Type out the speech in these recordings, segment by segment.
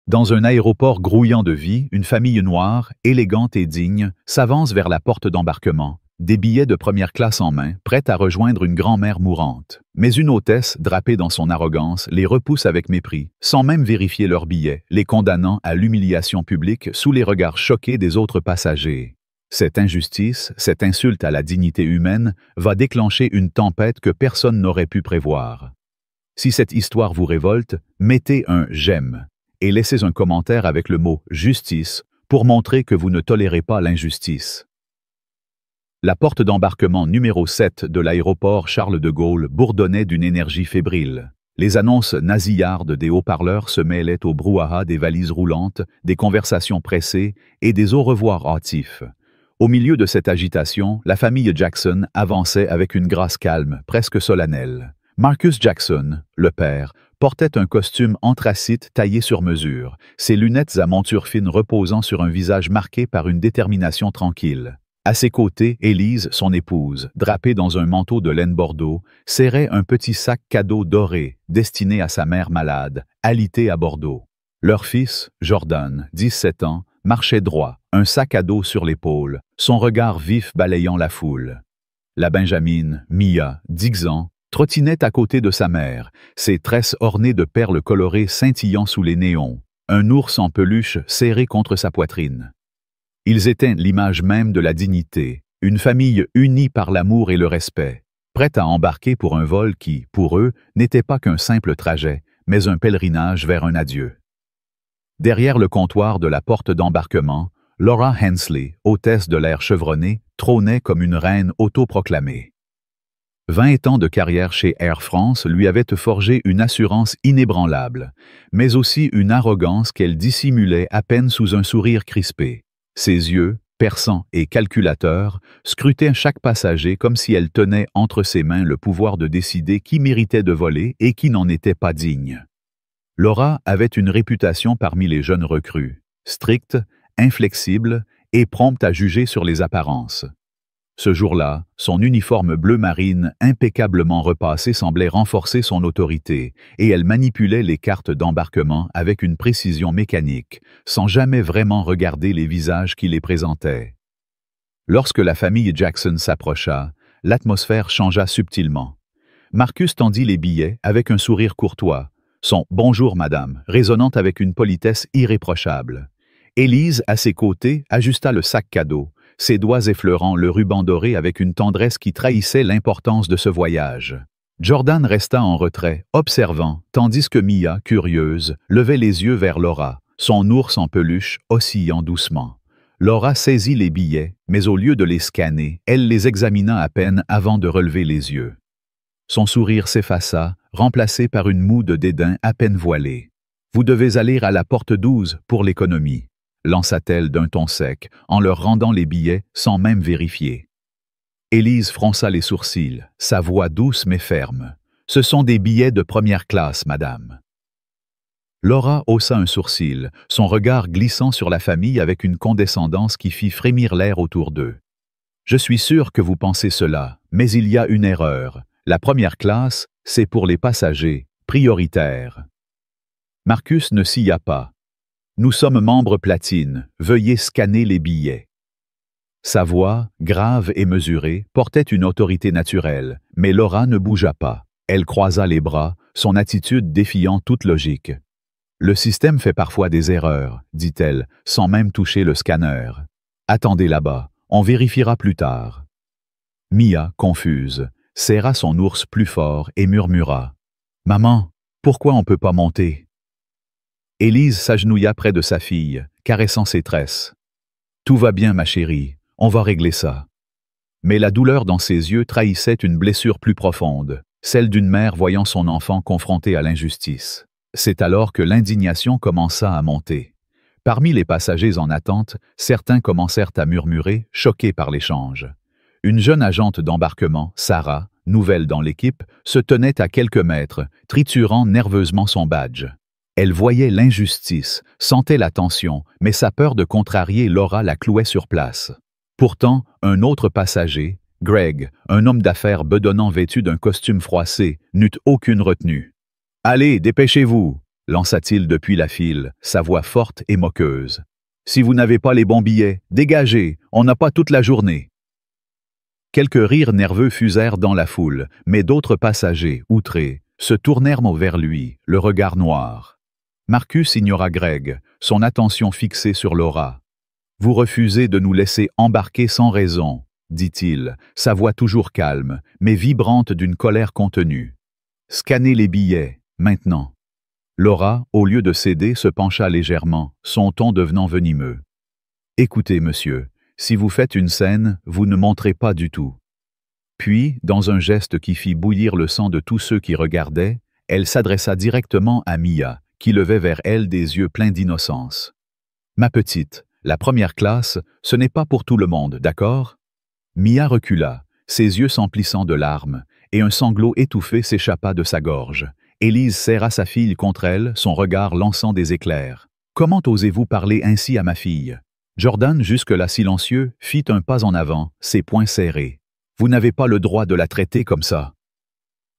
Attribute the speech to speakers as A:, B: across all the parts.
A: Dans un aéroport grouillant de vie, une famille noire, élégante et digne, s'avance vers la porte d'embarquement, des billets de première classe en main, prête à rejoindre une grand-mère mourante. Mais une hôtesse, drapée dans son arrogance, les repousse avec mépris, sans même vérifier leurs billets, les condamnant à l'humiliation publique sous les regards choqués des autres passagers. Cette injustice, cette insulte à la dignité humaine, va déclencher une tempête que personne n'aurait pu prévoir. Si cette histoire vous révolte, mettez un « j'aime » et laissez un commentaire avec le mot « justice » pour montrer que vous ne tolérez pas l'injustice. La porte d'embarquement numéro 7 de l'aéroport Charles de Gaulle bourdonnait d'une énergie fébrile. Les annonces nasillardes des haut-parleurs se mêlaient au brouhaha des valises roulantes, des conversations pressées et des au revoir hâtifs. Au milieu de cette agitation, la famille Jackson avançait avec une grâce calme, presque solennelle. Marcus Jackson, le père, portait un costume anthracite taillé sur mesure, ses lunettes à monture fine reposant sur un visage marqué par une détermination tranquille. À ses côtés, Élise, son épouse, drapée dans un manteau de laine bordeaux, serrait un petit sac cadeau doré, destiné à sa mère malade, alitée à Bordeaux. Leur fils, Jordan, 17 ans, marchait droit, un sac à dos sur l'épaule, son regard vif balayant la foule. La Benjamine, Mia, 10 ans, trottinait à côté de sa mère, ses tresses ornées de perles colorées scintillant sous les néons, un ours en peluche serré contre sa poitrine. Ils étaient l'image même de la dignité, une famille unie par l'amour et le respect, prête à embarquer pour un vol qui, pour eux, n'était pas qu'un simple trajet, mais un pèlerinage vers un adieu. Derrière le comptoir de la porte d'embarquement, Laura Hensley, hôtesse de l'air chevronné, trônait comme une reine autoproclamée. 20 ans de carrière chez Air France lui avaient forgé une assurance inébranlable, mais aussi une arrogance qu'elle dissimulait à peine sous un sourire crispé. Ses yeux, perçants et calculateurs, scrutaient chaque passager comme si elle tenait entre ses mains le pouvoir de décider qui méritait de voler et qui n'en était pas digne. Laura avait une réputation parmi les jeunes recrues, stricte, inflexible et prompte à juger sur les apparences. Ce jour-là, son uniforme bleu marine impeccablement repassé semblait renforcer son autorité, et elle manipulait les cartes d'embarquement avec une précision mécanique, sans jamais vraiment regarder les visages qui les présentaient. Lorsque la famille Jackson s'approcha, l'atmosphère changea subtilement. Marcus tendit les billets avec un sourire courtois, son « Bonjour, madame » résonnant avec une politesse irréprochable. Élise, à ses côtés, ajusta le sac cadeau, ses doigts effleurant le ruban doré avec une tendresse qui trahissait l'importance de ce voyage. Jordan resta en retrait, observant, tandis que Mia, curieuse, levait les yeux vers Laura, son ours en peluche oscillant doucement. Laura saisit les billets, mais au lieu de les scanner, elle les examina à peine avant de relever les yeux. Son sourire s'effaça, remplacé par une moue de dédain à peine voilée. « Vous devez aller à la porte 12 pour l'économie », lança-t-elle d'un ton sec, en leur rendant les billets sans même vérifier. Élise fronça les sourcils, sa voix douce mais ferme. « Ce sont des billets de première classe, madame. » Laura haussa un sourcil, son regard glissant sur la famille avec une condescendance qui fit frémir l'air autour d'eux. « Je suis sûr que vous pensez cela, mais il y a une erreur. La première classe, c'est pour les passagers, prioritaires. » Marcus ne s'ya pas. « Nous sommes membres platine, veuillez scanner les billets. » Sa voix, grave et mesurée, portait une autorité naturelle, mais Laura ne bougea pas. Elle croisa les bras, son attitude défiant toute logique. « Le système fait parfois des erreurs, » dit-elle, sans même toucher le scanner. « Attendez là-bas, on vérifiera plus tard. » Mia, confuse, serra son ours plus fort et murmura. « Maman, pourquoi on ne peut pas monter ?» Élise s'agenouilla près de sa fille, caressant ses tresses. « Tout va bien, ma chérie, on va régler ça. » Mais la douleur dans ses yeux trahissait une blessure plus profonde, celle d'une mère voyant son enfant confronté à l'injustice. C'est alors que l'indignation commença à monter. Parmi les passagers en attente, certains commencèrent à murmurer, choqués par l'échange. Une jeune agente d'embarquement, Sarah, nouvelle dans l'équipe, se tenait à quelques mètres, triturant nerveusement son badge. Elle voyait l'injustice, sentait la tension, mais sa peur de contrarier Laura la clouait sur place. Pourtant, un autre passager, Greg, un homme d'affaires bedonnant vêtu d'un costume froissé, n'eut aucune retenue. « Allez, dépêchez-vous » lança-t-il depuis la file, sa voix forte et moqueuse. Si vous n'avez pas les bons billets, dégagez, on n'a pas toute la journée. Quelques rires nerveux fusèrent dans la foule, mais d'autres passagers, outrés, se tournèrent vers lui, le regard noir. Marcus ignora Greg, son attention fixée sur Laura. « Vous refusez de nous laisser embarquer sans raison, » dit-il, sa voix toujours calme, mais vibrante d'une colère contenue. « Scannez les billets, maintenant. » Laura, au lieu de céder, se pencha légèrement, son ton devenant venimeux. « Écoutez, monsieur, si vous faites une scène, vous ne montrez pas du tout. » Puis, dans un geste qui fit bouillir le sang de tous ceux qui regardaient, elle s'adressa directement à Mia, qui levait vers elle des yeux pleins d'innocence. « Ma petite, la première classe, ce n'est pas pour tout le monde, d'accord ?» Mia recula, ses yeux s'emplissant de larmes, et un sanglot étouffé s'échappa de sa gorge. Élise serra sa fille contre elle, son regard lançant des éclairs. « Comment osez-vous parler ainsi à ma fille ?» Jordan, jusque-là silencieux, fit un pas en avant, ses poings serrés. « Vous n'avez pas le droit de la traiter comme ça. »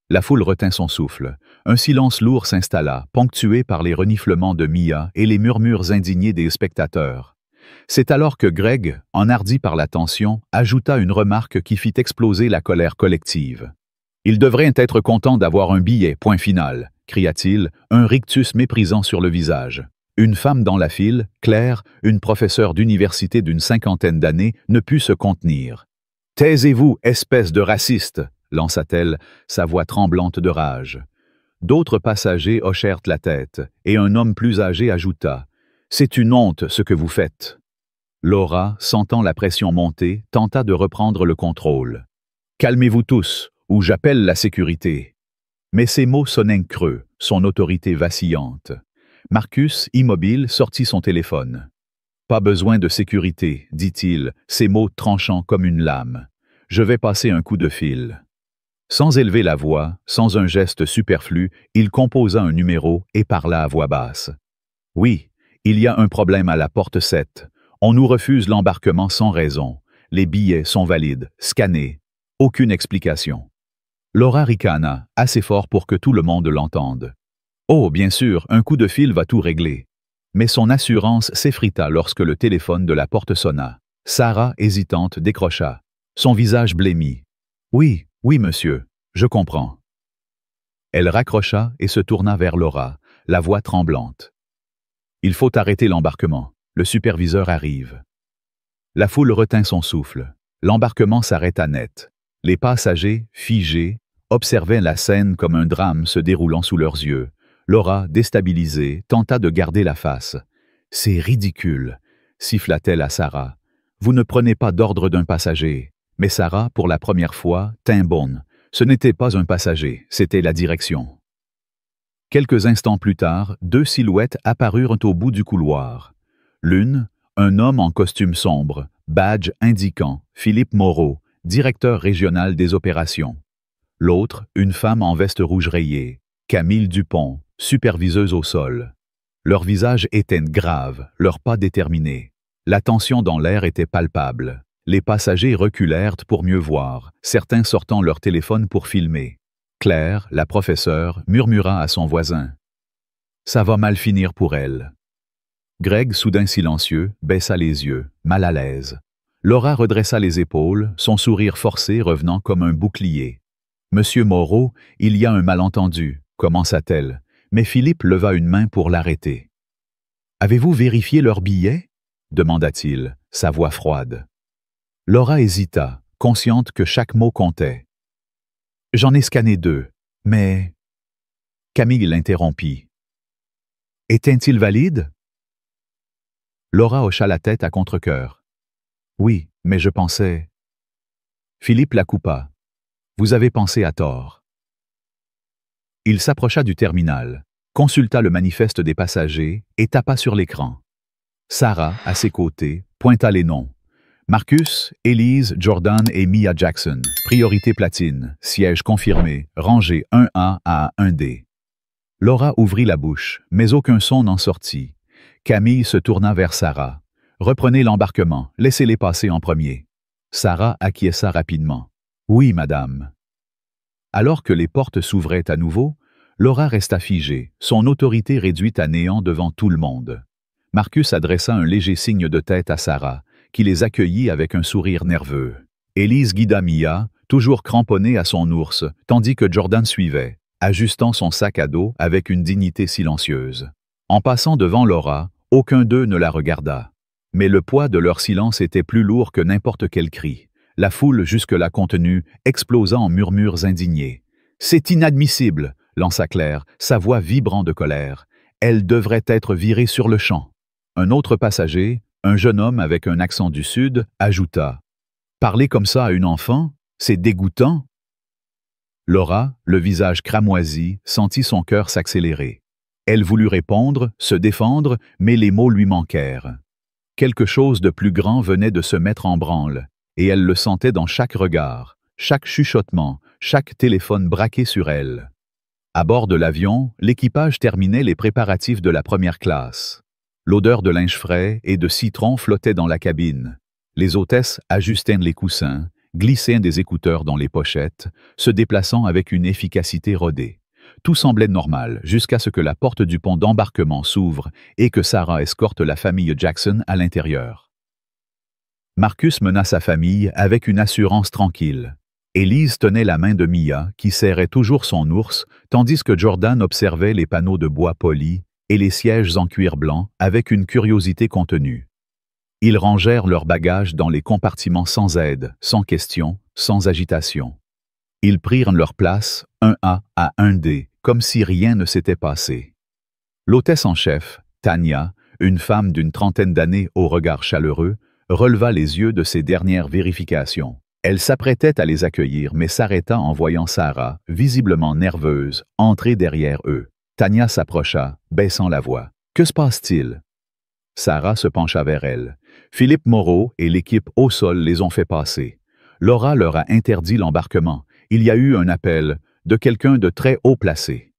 A: La foule retint son souffle. Un silence lourd s'installa, ponctué par les reniflements de Mia et les murmures indignés des spectateurs. C'est alors que Greg, enhardi par la tension, ajouta une remarque qui fit exploser la colère collective. « Il devrait être content d'avoir un billet, point final », cria-t-il, un rictus méprisant sur le visage. Une femme dans la file, Claire, une professeure d'université d'une 50aine d'années, ne put se contenir. « Taisez-vous, espèce de raciste !» lança-t-elle, sa voix tremblante de rage. D'autres passagers hochèrent la tête, et un homme plus âgé ajouta « C'est une honte ce que vous faites !» Laura, sentant la pression monter, tenta de reprendre le contrôle. « Calmez-vous tous, ou j'appelle la sécurité. » Mais ces mots sonnaient creux, son autorité vacillante. Marcus, immobile, sortit son téléphone. « Pas besoin de sécurité, dit-il, ses mots tranchants comme une lame. Je vais passer un coup de fil. » Sans élever la voix, sans un geste superflu, il composa un numéro et parla à voix basse. « Oui, il y a un problème à la porte 7. On nous refuse l'embarquement sans raison. Les billets sont valides, scannés. Aucune explication. » Laura ricana, assez fort pour que tout le monde l'entende. « Oh, bien sûr, un coup de fil va tout régler. » Mais son assurance s'effrita lorsque le téléphone de la porte sonna. Sarah, hésitante, décrocha. Son visage blêmit. « Oui, oui, monsieur, je comprends. » Elle raccrocha et se tourna vers Laura, la voix tremblante. « Il faut arrêter l'embarquement. Le superviseur arrive. » La foule retint son souffle. L'embarquement s'arrêta net. Les passagers, figés, observaient la scène comme un drame se déroulant sous leurs yeux. Laura, déstabilisée, tenta de garder la face. « C'est ridicule, » siffla-t-elle à Sarah. « Vous ne prenez pas d'ordre d'un passager. » Mais Sarah, pour la première fois, tint bonne. Ce n'était pas un passager, c'était la direction. Quelques instants plus tard, deux silhouettes apparurent au bout du couloir. L'une, un homme en costume sombre, badge indiquant Philippe Moreau, directeur régional des opérations. L'autre, une femme en veste rouge rayée, Camille Dupont, superviseuse au sol. Leurs visages étaient graves, leurs pas déterminés. La tension dans l'air était palpable. Les passagers reculèrent pour mieux voir, certains sortant leur téléphone pour filmer. Claire, la professeure, murmura à son voisin. « Ça va mal finir pour elle. » Greg, soudain silencieux, baissa les yeux, mal à l'aise. Laura redressa les épaules, son sourire forcé revenant comme un bouclier. « Monsieur Moreau, il y a un malentendu, » commença-t-elle, mais Philippe leva une main pour l'arrêter. « Avez-vous vérifié leurs billets ?» demanda-t-il, sa voix froide. Laura hésita, consciente que chaque mot comptait. « J'en ai scanné 2, mais... » Camille l'interrompit. « Étaient-ils valides ?» Laura hocha la tête à contre-cœur. « Oui, mais je pensais... » Philippe la coupa. « Vous avez pensé à tort. » Il s'approcha du terminal, consulta le manifeste des passagers et tapa sur l'écran. Sarah, à ses côtés, pointa les noms. Marcus, Élise, Jordan et Mia Jackson. Priorité platine. Siège confirmé. Rangée 1A à 1D. Laura ouvrit la bouche, mais aucun son n'en sortit. Camille se tourna vers Sarah. « Reprenez l'embarquement. Laissez-les passer en premier. » Sarah acquiesça rapidement. « Oui, madame. » Alors que les portes s'ouvraient à nouveau, Laura resta figée, son autorité réduite à néant devant tout le monde. Marcus adressa un léger signe de tête à Sarah, qui les accueillit avec un sourire nerveux. Élise guida Mia, toujours cramponnée à son ours, tandis que Jordan suivait, ajustant son sac à dos avec une dignité silencieuse. En passant devant Laura, aucun d'eux ne la regarda. Mais le poids de leur silence était plus lourd que n'importe quel cri. La foule jusque-là contenue explosa en murmures indignés. « C'est inadmissible !» lança Claire, sa voix vibrant de colère. « Elle devrait être virée sur le champ. » Un autre passager, un jeune homme avec un accent du Sud, ajouta. « Parler comme ça à une enfant, c'est dégoûtant !» Laura, le visage cramoisi, sentit son cœur s'accélérer. Elle voulut répondre, se défendre, mais les mots lui manquèrent. Quelque chose de plus grand venait de se mettre en branle, et elle le sentait dans chaque regard, chaque chuchotement, chaque téléphone braqué sur elle. À bord de l'avion, l'équipage terminait les préparatifs de la première classe. L'odeur de linge frais et de citron flottait dans la cabine. Les hôtesses ajustaient les coussins, glissaient des écouteurs dans les pochettes, se déplaçant avec une efficacité rodée. Tout semblait normal jusqu'à ce que la porte du pont d'embarquement s'ouvre et que Sarah escorte la famille Jackson à l'intérieur. Marcus mena sa famille avec une assurance tranquille. Élise tenait la main de Mia, qui serrait toujours son ours, tandis que Jordan observait les panneaux de bois polis et les sièges en cuir blanc avec une curiosité contenue. Ils rangèrent leurs bagages dans les compartiments sans aide, sans question, sans agitation. Ils prirent leur place, un A à un D, comme si rien ne s'était passé. L'hôtesse en chef, Tania, une femme d'une trentaine d'années au regard chaleureux, releva les yeux de ses dernières vérifications. Elle s'apprêtait à les accueillir, mais s'arrêta en voyant Sarah, visiblement nerveuse, entrer derrière eux. Tania s'approcha, baissant la voix. « Que se passe-t-il » Sarah se pencha vers elle. Philippe Moreau et l'équipe au sol les ont fait passer. Laura leur a interdit l'embarquement. Il y a eu un appel de quelqu'un de très haut placé.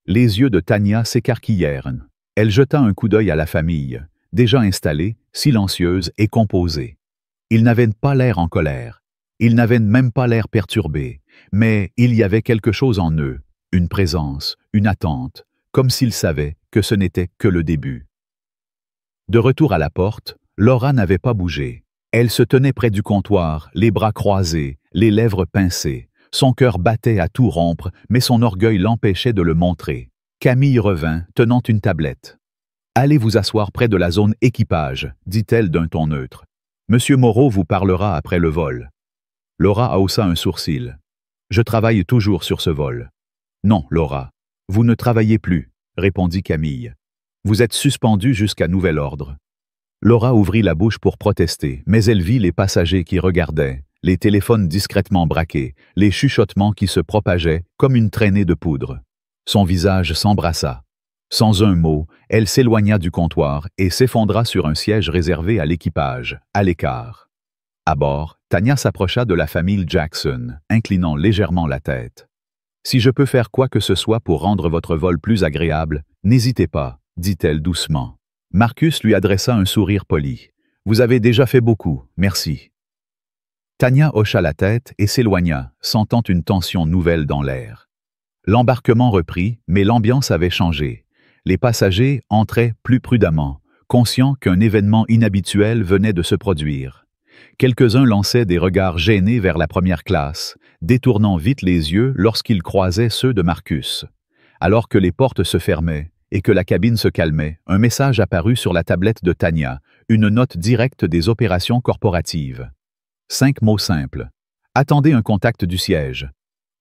A: Les yeux de Tania s'écarquillèrent. Elle jeta un coup d'œil à la famille, déjà installée, silencieuse et composée. Ils n'avaient pas l'air en colère. Ils n'avaient même pas l'air perturbés, mais il y avait quelque chose en eux, une présence, une attente, comme s'ils savaient que ce n'était que le début. De retour à la porte, Laura n'avait pas bougé. Elle se tenait près du comptoir, les bras croisés, les lèvres pincées. Son cœur battait à tout rompre, mais son orgueil l'empêchait de le montrer. Camille revint, tenant une tablette. « Allez vous asseoir près de la zone équipage », dit-elle d'un ton neutre. « Monsieur Moreau vous parlera après le vol. » Laura haussa un sourcil. « Je travaille toujours sur ce vol. »« Non, Laura, vous ne travaillez plus, » répondit Camille. « Vous êtes suspendue jusqu'à nouvel ordre. » Laura ouvrit la bouche pour protester, mais elle vit les passagers qui regardaient, les téléphones discrètement braqués, les chuchotements qui se propageaient comme une traînée de poudre. Son visage s'embrassa. Sans un mot, elle s'éloigna du comptoir et s'effondra sur un siège réservé à l'équipage, à l'écart. À bord, Tania s'approcha de la famille Jackson, inclinant légèrement la tête. « Si je peux faire quoi que ce soit pour rendre votre vol plus agréable, n'hésitez pas, » dit-elle doucement. Marcus lui adressa un sourire poli. « Vous avez déjà fait beaucoup, merci. » Tania hocha la tête et s'éloigna, sentant une tension nouvelle dans l'air. L'embarquement reprit, mais l'ambiance avait changé. Les passagers entraient plus prudemment, conscients qu'un événement inhabituel venait de se produire. Quelques-uns lançaient des regards gênés vers la première classe, détournant vite les yeux lorsqu'ils croisaient ceux de Marcus. Alors que les portes se fermaient et que la cabine se calmait, un message apparut sur la tablette de Tania, une note directe des opérations corporatives. 5 mots simples. « Attendez un contact du siège. »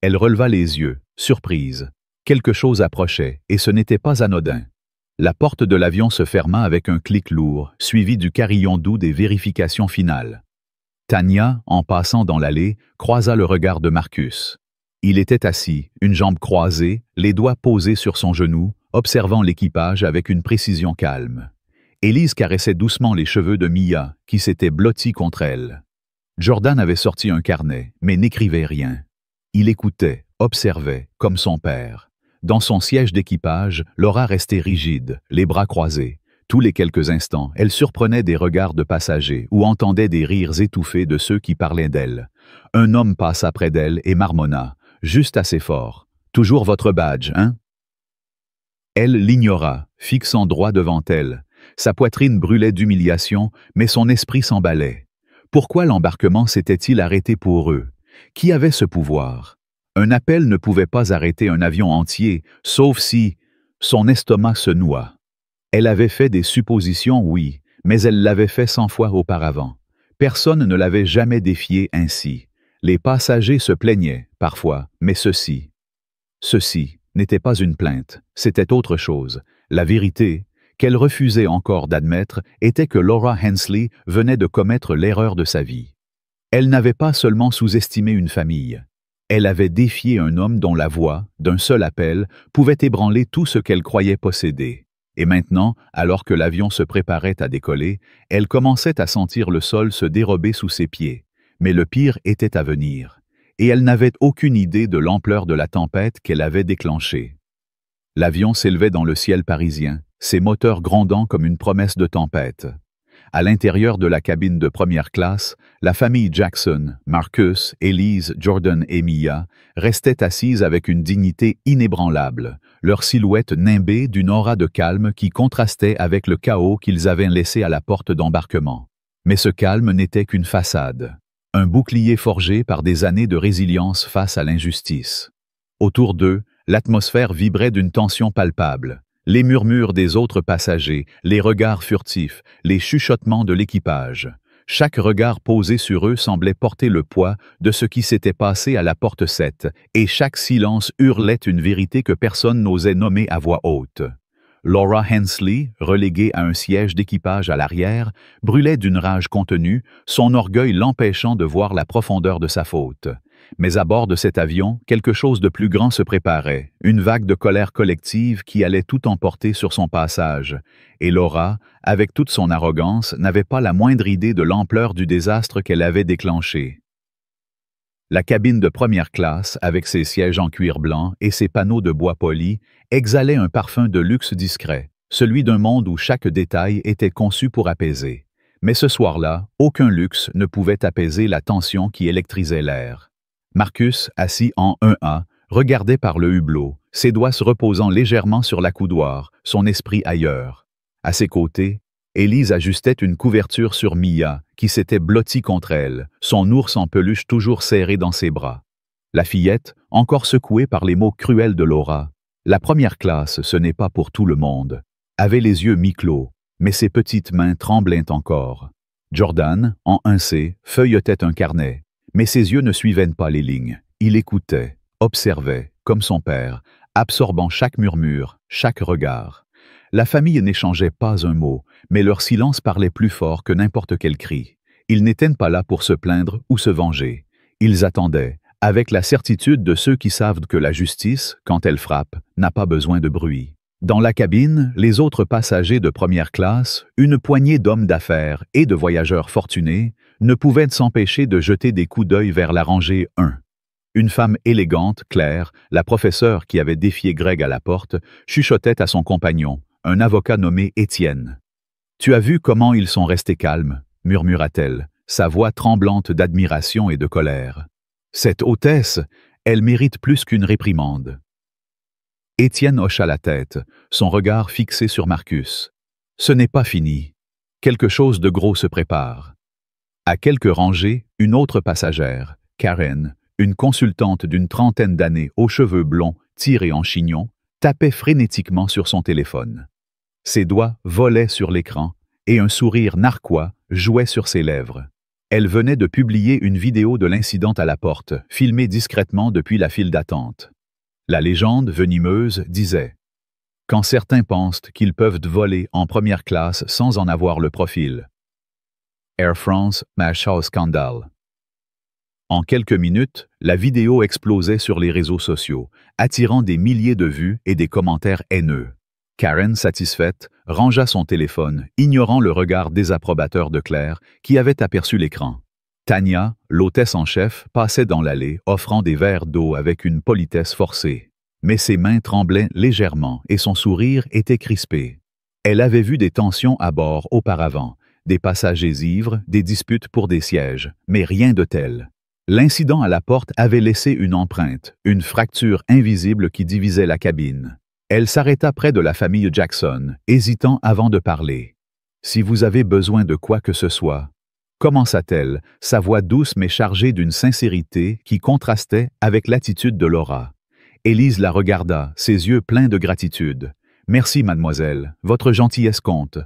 A: Elle releva les yeux, surprise. Quelque chose approchait, et ce n'était pas anodin. La porte de l'avion se ferma avec un clic lourd, suivi du carillon doux des vérifications finales. Tania, en passant dans l'allée, croisa le regard de Marcus. Il était assis, une jambe croisée, les doigts posés sur son genou, observant l'équipage avec une précision calme. Élise caressait doucement les cheveux de Mia, qui s'était blottie contre elle. Jordan avait sorti un carnet, mais n'écrivait rien. Il écoutait, observait, comme son père. Dans son siège d'équipage, Laura restait rigide, les bras croisés. Tous les quelques instants, elle surprenait des regards de passagers ou entendait des rires étouffés de ceux qui parlaient d'elle. Un homme passa près d'elle et marmonna, juste assez fort. « Toujours votre badge, hein ?» Elle l'ignora, fixant droit devant elle. Sa poitrine brûlait d'humiliation, mais son esprit s'emballait. Pourquoi l'embarquement s'était-il arrêté pour eux? Qui avait ce pouvoir? Un appel ne pouvait pas arrêter un avion entier, sauf si son estomac se noie. Elle avait fait des suppositions, oui, mais elle l'avait fait 100 fois auparavant. Personne ne l'avait jamais défié ainsi. Les passagers se plaignaient, parfois, mais ceci n'était pas une plainte, c'était autre chose. La vérité, qu'elle refusait encore d'admettre, était que Laura Hensley venait de commettre l'erreur de sa vie. Elle n'avait pas seulement sous-estimé une famille. Elle avait défié un homme dont la voix, d'un seul appel, pouvait ébranler tout ce qu'elle croyait posséder. Et maintenant, alors que l'avion se préparait à décoller, elle commençait à sentir le sol se dérober sous ses pieds. Mais le pire était à venir. Et elle n'avait aucune idée de l'ampleur de la tempête qu'elle avait déclenchée. L'avion s'élevait dans le ciel parisien, ses moteurs grondant comme une promesse de tempête. À l'intérieur de la cabine de première classe, la famille Jackson, Marcus, Elise, Jordan et Mia, restait assise avec une dignité inébranlable, leur silhouette nimbée d'une aura de calme qui contrastait avec le chaos qu'ils avaient laissé à la porte d'embarquement. Mais ce calme n'était qu'une façade, un bouclier forgé par des années de résilience face à l'injustice. Autour d'eux, l'atmosphère vibrait d'une tension palpable. Les murmures des autres passagers, les regards furtifs, les chuchotements de l'équipage. Chaque regard posé sur eux semblait porter le poids de ce qui s'était passé à la porte 7, et chaque silence hurlait une vérité que personne n'osait nommer à voix haute. Laura Hensley, reléguée à un siège d'équipage à l'arrière, brûlait d'une rage contenue, son orgueil l'empêchant de voir la profondeur de sa faute. Mais à bord de cet avion, quelque chose de plus grand se préparait, une vague de colère collective qui allait tout emporter sur son passage. Et Laura, avec toute son arrogance, n'avait pas la moindre idée de l'ampleur du désastre qu'elle avait déclenché. La cabine de première classe, avec ses sièges en cuir blanc et ses panneaux de bois poli, exhalait un parfum de luxe discret, celui d'un monde où chaque détail était conçu pour apaiser. Mais ce soir-là, aucun luxe ne pouvait apaiser la tension qui électrisait l'air. Marcus, assis en 1A, regardait par le hublot, ses doigts se reposant légèrement sur la coudoir, son esprit ailleurs. À ses côtés, Élise ajustait une couverture sur Mia, qui s'était blottie contre elle, son ours en peluche toujours serré dans ses bras. La fillette, encore secouée par les mots cruels de Laura, « La première classe, ce n'est pas pour tout le monde », avait les yeux mi-clos, mais ses petites mains tremblaient encore. Jordan, en 1C, feuilletait un carnet. Mais ses yeux ne suivaient pas les lignes. Il écoutait, observait, comme son père, absorbant chaque murmure, chaque regard. La famille n'échangeait pas un mot, mais leur silence parlait plus fort que n'importe quel cri. Ils n'étaient pas là pour se plaindre ou se venger. Ils attendaient, avec la certitude de ceux qui savent que la justice, quand elle frappe, n'a pas besoin de bruit. Dans la cabine, les autres passagers de première classe, une poignée d'hommes d'affaires et de voyageurs fortunés, ne pouvaient s'empêcher de jeter des coups d'œil vers la rangée 1. Une femme élégante, claire, la professeure qui avait défié Greg à la porte, chuchotait à son compagnon, un avocat nommé Étienne. « Tu as vu comment ils sont restés calmes » murmura-t-elle, sa voix tremblante d'admiration et de colère. « Cette hôtesse, elle mérite plus qu'une réprimande. » Étienne hocha la tête, son regard fixé sur Marcus. « Ce n'est pas fini. Quelque chose de gros se prépare. » À quelques rangées, une autre passagère, Karen, une consultante d'une trentaine d'années aux cheveux blonds tirés en chignon, tapait frénétiquement sur son téléphone. Ses doigts volaient sur l'écran et un sourire narquois jouait sur ses lèvres. Elle venait de publier une vidéo de l'incident à la porte, filmée discrètement depuis la file d'attente. La légende venimeuse disait « Quand certains pensent qu'ils peuvent voler en première classe sans en avoir le profil. » Air France Machaut Scandale. En quelques minutes, la vidéo explosait sur les réseaux sociaux, attirant des milliers de vues et des commentaires haineux. Karen, satisfaite, rangea son téléphone, ignorant le regard désapprobateur de Claire, qui avait aperçu l'écran. Tania, l'hôtesse en chef, passait dans l'allée, offrant des verres d'eau avec une politesse forcée. Mais ses mains tremblaient légèrement et son sourire était crispé. Elle avait vu des tensions à bord auparavant, des passagers ivres, des disputes pour des sièges, mais rien de tel. L'incident à la porte avait laissé une empreinte, une fracture invisible qui divisait la cabine. Elle s'arrêta près de la famille Jackson, hésitant avant de parler. « Si vous avez besoin de quoi que ce soit », commença-t-elle, sa voix douce mais chargée d'une sincérité qui contrastait avec l'attitude de Laura. Élise la regarda, ses yeux pleins de gratitude. « Merci, mademoiselle, votre gentillesse compte. »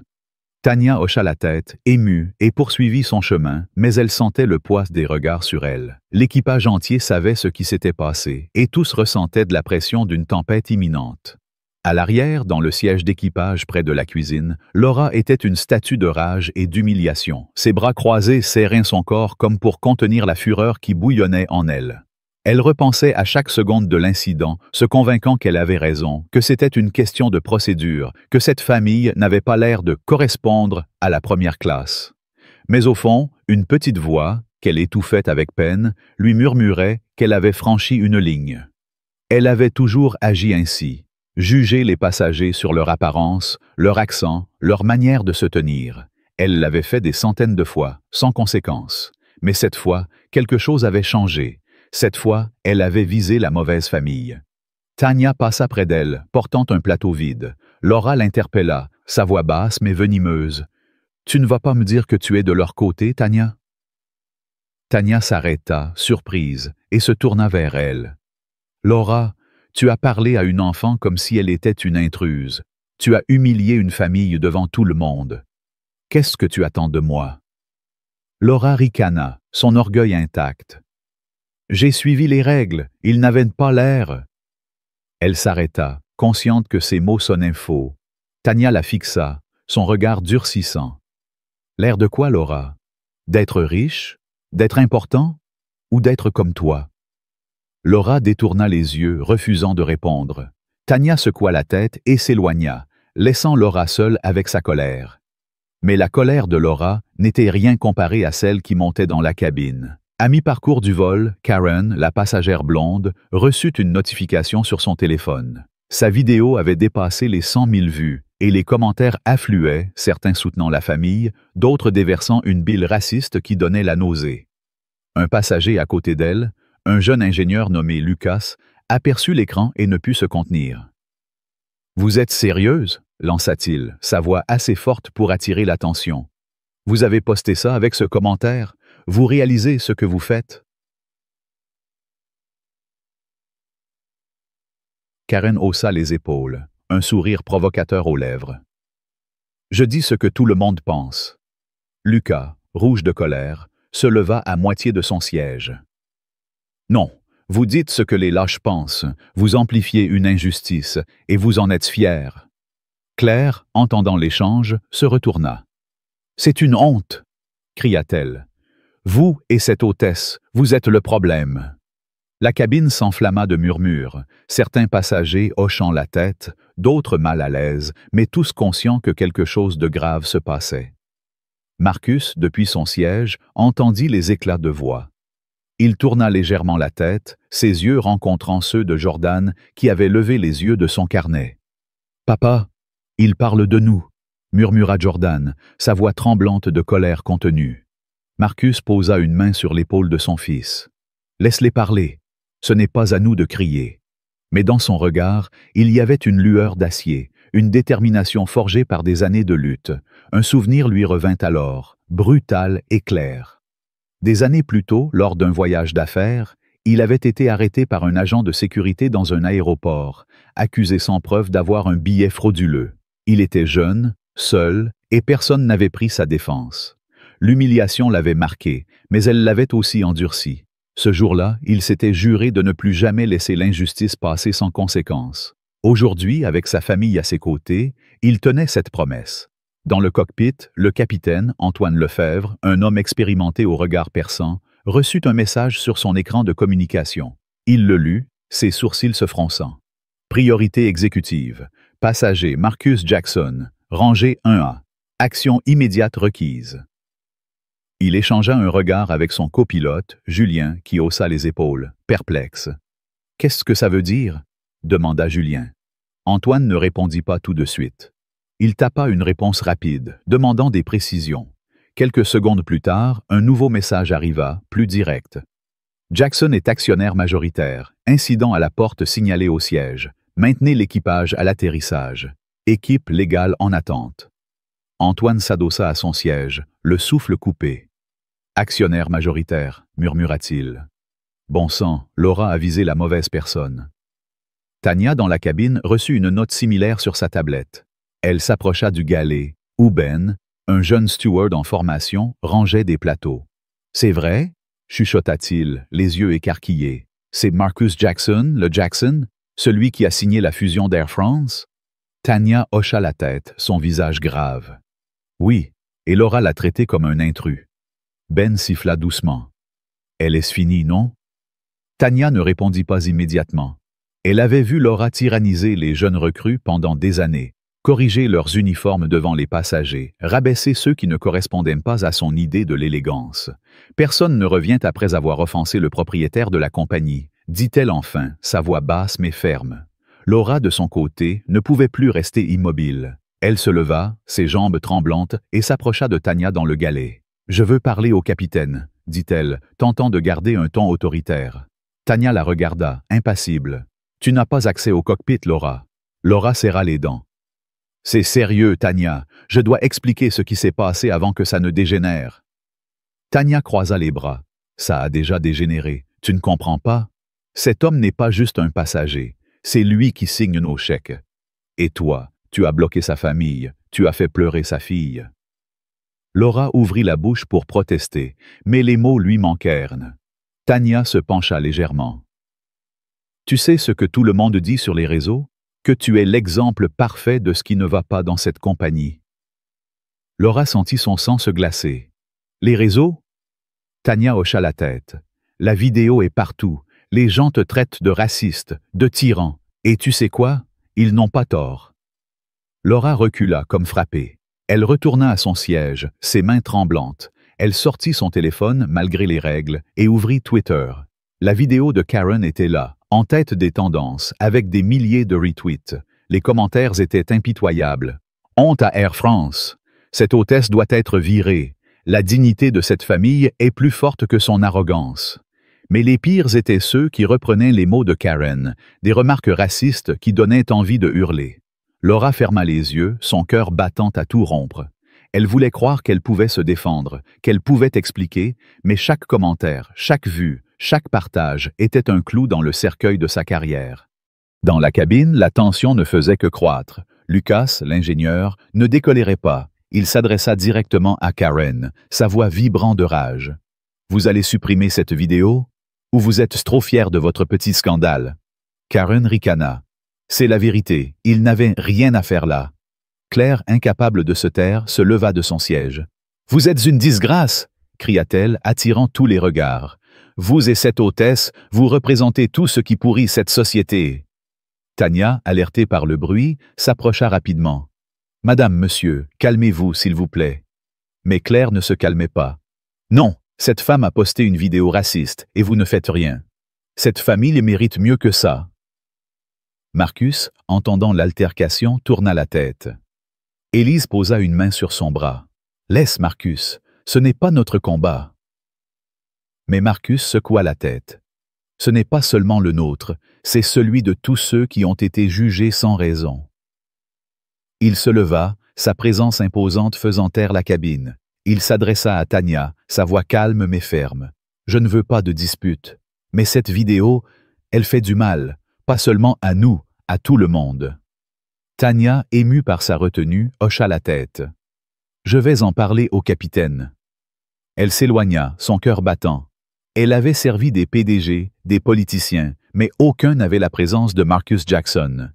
A: Tania hocha la tête, émue, et poursuivit son chemin, mais elle sentait le poids des regards sur elle. L'équipage entier savait ce qui s'était passé, et tous ressentaient de la pression d'une tempête imminente. À l'arrière, dans le siège d'équipage près de la cuisine, Laura était une statue de rage et d'humiliation. Ses bras croisés serraient son corps comme pour contenir la fureur qui bouillonnait en elle. Elle repensait à chaque seconde de l'incident, se convainquant qu'elle avait raison, que c'était une question de procédure, que cette famille n'avait pas l'air de correspondre à la première classe. Mais au fond, une petite voix, qu'elle étouffait avec peine, lui murmurait qu'elle avait franchi une ligne. Elle avait toujours agi ainsi, jugé les passagers sur leur apparence, leur accent, leur manière de se tenir. Elle l'avait fait des centaines de fois, sans conséquence. Mais cette fois, quelque chose avait changé. Cette fois, elle avait visé la mauvaise famille. Tania passa près d'elle, portant un plateau vide. Laura l'interpella, sa voix basse mais venimeuse. « Tu ne vas pas me dire que tu es de leur côté, Tania ?» Tania s'arrêta, surprise, et se tourna vers elle. « Laura, tu as parlé à une enfant comme si elle était une intruse. Tu as humilié une famille devant tout le monde. Qu'est-ce que tu attends de moi ?» Laura ricana, son orgueil intact. « J'ai suivi les règles, ils n'avaient pas l'air. » Elle s'arrêta, consciente que ses mots sonnaient faux. Tania la fixa, son regard durcissant. « L'air de quoi, Laura? D'être riche? D'être important? Ou d'être comme toi? » Laura détourna les yeux, refusant de répondre. Tania secoua la tête et s'éloigna, laissant Laura seule avec sa colère. Mais la colère de Laura n'était rien comparée à celle qui montait dans la cabine. À mi-parcours du vol, Karen, la passagère blonde, reçut une notification sur son téléphone. Sa vidéo avait dépassé les 100 000 vues, et les commentaires affluaient, certains soutenant la famille, d'autres déversant une bile raciste qui donnait la nausée. Un passager à côté d'elle, un jeune ingénieur nommé Lucas, aperçut l'écran et ne put se contenir. « Vous êtes sérieuse ?» lança-t-il, sa voix assez forte pour attirer l'attention. « Vous avez posté ça avec ce commentaire? Vous réalisez ce que vous faites? » Karen haussa les épaules, un sourire provocateur aux lèvres. « Je dis ce que tout le monde pense. » Lucas, rouge de colère, se leva à moitié de son siège. « Non, vous dites ce que les lâches pensent, vous amplifiez une injustice, et vous en êtes fier. » Claire, entendant l'échange, se retourna. « C'est une honte !» cria-t-elle. « Vous et cette hôtesse, vous êtes le problème. » La cabine s'enflamma de murmures, certains passagers hochant la tête, d'autres mal à l'aise, mais tous conscients que quelque chose de grave se passait. Marcus, depuis son siège, entendit les éclats de voix. Il tourna légèrement la tête, ses yeux rencontrant ceux de Jordan qui avait levé les yeux de son carnet. « Papa, il parle de nous !» murmura Jordan, sa voix tremblante de colère contenue. Marcus posa une main sur l'épaule de son fils. « Laisse-les parler, ce n'est pas à nous de crier. » Mais dans son regard, il y avait une lueur d'acier, une détermination forgée par des années de lutte. Un souvenir lui revint alors, brutal et clair. Des années plus tôt, lors d'un voyage d'affaires, il avait été arrêté par un agent de sécurité dans un aéroport, accusé sans preuve d'avoir un billet frauduleux. Il était jeune, seul, et personne n'avait pris sa défense. L'humiliation l'avait marqué, mais elle l'avait aussi endurci. Ce jour-là, il s'était juré de ne plus jamais laisser l'injustice passer sans conséquence. Aujourd'hui, avec sa famille à ses côtés, il tenait cette promesse. Dans le cockpit, le capitaine, Antoine Lefebvre, un homme expérimenté au regard perçant, reçut un message sur son écran de communication. Il le lut, ses sourcils se fronçant. Priorité exécutive. Passager Marcus Jackson, rangée 1A. Action immédiate requise. Il échangea un regard avec son copilote, Julien, qui haussa les épaules, perplexe. « Qu'est-ce que ça veut dire ?» demanda Julien. Antoine ne répondit pas tout de suite. Il tapa une réponse rapide, demandant des précisions. Quelques secondes plus tard, un nouveau message arriva, plus direct. « Jackson est actionnaire majoritaire. Incident à la porte signalé au siège. Maintenez l'équipage à l'atterrissage. Équipe légale en attente. Antoine s'adossa à son siège, le souffle coupé. Actionnaire majoritaire, murmura-t-il. Bon sang, Laura a visé la mauvaise personne. Tania, dans la cabine, reçut une note similaire sur sa tablette. Elle s'approcha du galet, où Ben, un jeune steward en formation, rangeait des plateaux. « C'est vrai ?» chuchota-t-il, les yeux écarquillés. « C'est Marcus Jackson, le Jackson, celui qui a signé la fusion d'Air France ?» Tania hocha la tête, son visage grave. « Oui, et Laura l'a traité comme un intrus. » Ben siffla doucement. « Elle est finie, non ?» Tania ne répondit pas immédiatement. Elle avait vu Laura tyranniser les jeunes recrues pendant des années, corriger leurs uniformes devant les passagers, rabaisser ceux qui ne correspondaient pas à son idée de l'élégance. Personne ne revient après avoir offensé le propriétaire de la compagnie, dit-elle enfin, sa voix basse mais ferme. Laura, de son côté, ne pouvait plus rester immobile. Elle se leva, ses jambes tremblantes, et s'approcha de Tania dans le galet. « Je veux parler au capitaine », dit-elle, tentant de garder un ton autoritaire. Tania la regarda, impassible. « Tu n'as pas accès au cockpit, Laura. » Laura serra les dents. « C'est sérieux, Tania. Je dois expliquer ce qui s'est passé avant que ça ne dégénère. » Tania croisa les bras. « Ça a déjà dégénéré. Tu ne comprends pas? Cet homme n'est pas juste un passager. C'est lui qui signe nos chèques. Et toi, tu as bloqué sa famille. Tu as fait pleurer sa fille. » Laura ouvrit la bouche pour protester, mais les mots lui manquèrent. Tania se pencha légèrement. « Tu sais ce que tout le monde dit sur les réseaux? Que tu es l'exemple parfait de ce qui ne va pas dans cette compagnie. » Laura sentit son sang se glacer. « Les réseaux? » Tania hocha la tête. « La vidéo est partout. Les gens te traitent de raciste, de tyran. Et tu sais quoi? Ils n'ont pas tort. » Laura recula comme frappée. Elle retourna à son siège, ses mains tremblantes. Elle sortit son téléphone malgré les règles et ouvrit Twitter. La vidéo de Karen était là, en tête des tendances, avec des milliers de retweets. Les commentaires étaient impitoyables. « Honte à Air France. Cette hôtesse doit être virée. La dignité de cette famille est plus forte que son arrogance. » Mais les pires étaient ceux qui reprenaient les mots de Karen, des remarques racistes qui donnaient envie de hurler. Laura ferma les yeux, son cœur battant à tout rompre. Elle voulait croire qu'elle pouvait se défendre, qu'elle pouvait expliquer, mais chaque commentaire, chaque vue, chaque partage était un clou dans le cercueil de sa carrière. Dans la cabine, la tension ne faisait que croître. Lucas, l'ingénieur, ne décolérait pas. Il s'adressa directement à Karen, sa voix vibrant de rage. « Vous allez supprimer cette vidéo? Ou vous êtes trop fier de votre petit scandale? » Karen ricana. « C'est la vérité, il n'avait rien à faire là. » Claire, incapable de se taire, se leva de son siège. « Vous êtes une disgrâce !» cria-t-elle, attirant tous les regards. « Vous et cette hôtesse, vous représentez tout ce qui pourrit cette société. » Tania, alertée par le bruit, s'approcha rapidement. « Madame, monsieur, calmez-vous, s'il vous plaît. » Mais Claire ne se calmait pas. « Non, cette femme a posté une vidéo raciste, et vous ne faites rien. Cette famille mérite mieux que ça. » Marcus, entendant l'altercation, tourna la tête. Élise posa une main sur son bras. « Laisse, Marcus, ce n'est pas notre combat. » Mais Marcus secoua la tête. « Ce n'est pas seulement le nôtre, c'est celui de tous ceux qui ont été jugés sans raison. » Il se leva, sa présence imposante faisant taire la cabine. Il s'adressa à Tania, sa voix calme mais ferme. « Je ne veux pas de dispute, mais cette vidéo, elle fait du mal. Pas seulement à nous, à tout le monde. » Tania, émue par sa retenue, hocha la tête. « Je vais en parler au capitaine. » Elle s'éloigna, son cœur battant. Elle avait servi des PDG, des politiciens, mais aucun n'avait la présence de Marcus Jackson.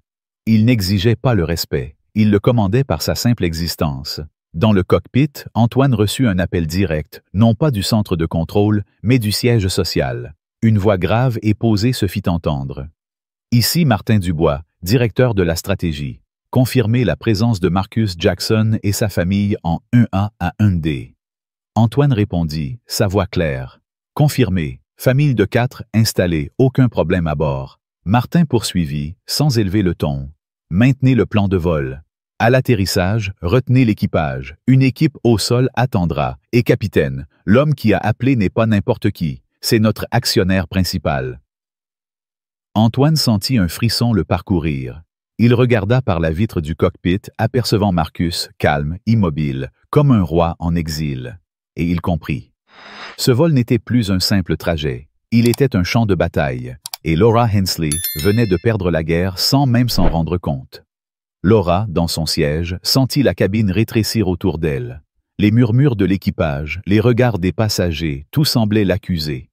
A: Il n'exigeait pas le respect, il le commandait par sa simple existence. Dans le cockpit, Antoine reçut un appel direct, non pas du centre de contrôle, mais du siège social. Une voix grave et posée se fit entendre. Ici Martin Dubois, directeur de la stratégie. Confirmez la présence de Marcus Jackson et sa famille en 1A à 1D. Antoine répondit, sa voix claire. Confirmé, famille de 4 installée, aucun problème à bord. Martin poursuivit, sans élever le ton. Maintenez le plan de vol. À l'atterrissage, retenez l'équipage. Une équipe au sol attendra. Et capitaine, l'homme qui a appelé n'est pas n'importe qui. C'est notre actionnaire principal. Antoine sentit un frisson le parcourir. Il regarda par la vitre du cockpit, apercevant Marcus, calme, immobile, comme un roi en exil. Et il comprit. Ce vol n'était plus un simple trajet. Il était un champ de bataille. Et Laura Hensley venait de perdre la guerre sans même s'en rendre compte. Laura, dans son siège, sentit la cabine rétrécir autour d'elle. Les murmures de l'équipage, les regards des passagers, tout semblait l'accuser.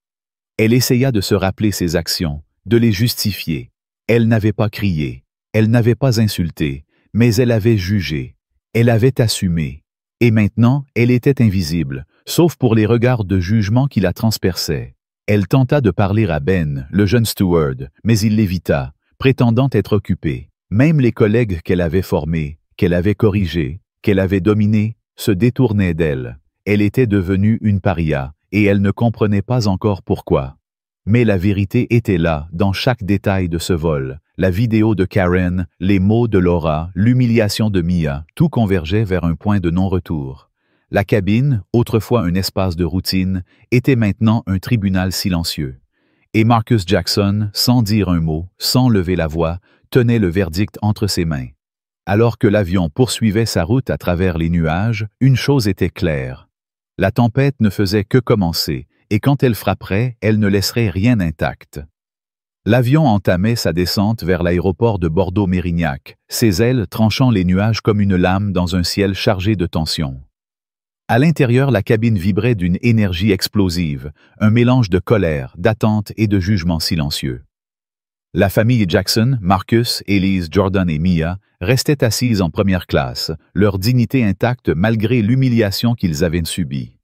A: Elle essaya de se rappeler ses actions, de les justifier. Elle n'avait pas crié, elle n'avait pas insulté, mais elle avait jugé, elle avait assumé. Et maintenant, elle était invisible, sauf pour les regards de jugement qui la transperçaient. Elle tenta de parler à Ben, le jeune steward, mais il l'évita, prétendant être occupé. Même les collègues qu'elle avait formés, qu'elle avait corrigés, qu'elle avait dominés, se détournaient d'elle. Elle était devenue une paria, et elle ne comprenait pas encore pourquoi. Mais la vérité était là, dans chaque détail de ce vol. La vidéo de Karen, les mots de Laura, l'humiliation de Mia, tout convergeait vers un point de non-retour. La cabine, autrefois un espace de routine, était maintenant un tribunal silencieux. Et Marcus Jackson, sans dire un mot, sans lever la voix, tenait le verdict entre ses mains. Alors que l'avion poursuivait sa route à travers les nuages, une chose était claire. La tempête ne faisait que commencer, et quand elle frapperait, elle ne laisserait rien intact. L'avion entamait sa descente vers l'aéroport de Bordeaux-Mérignac, ses ailes tranchant les nuages comme une lame dans un ciel chargé de tension. À l'intérieur, la cabine vibrait d'une énergie explosive, un mélange de colère, d'attente et de jugement silencieux. La famille Jackson, Marcus, Elise, Jordan et Mia, restaient assises en première classe, leur dignité intacte malgré l'humiliation qu'ils avaient subie.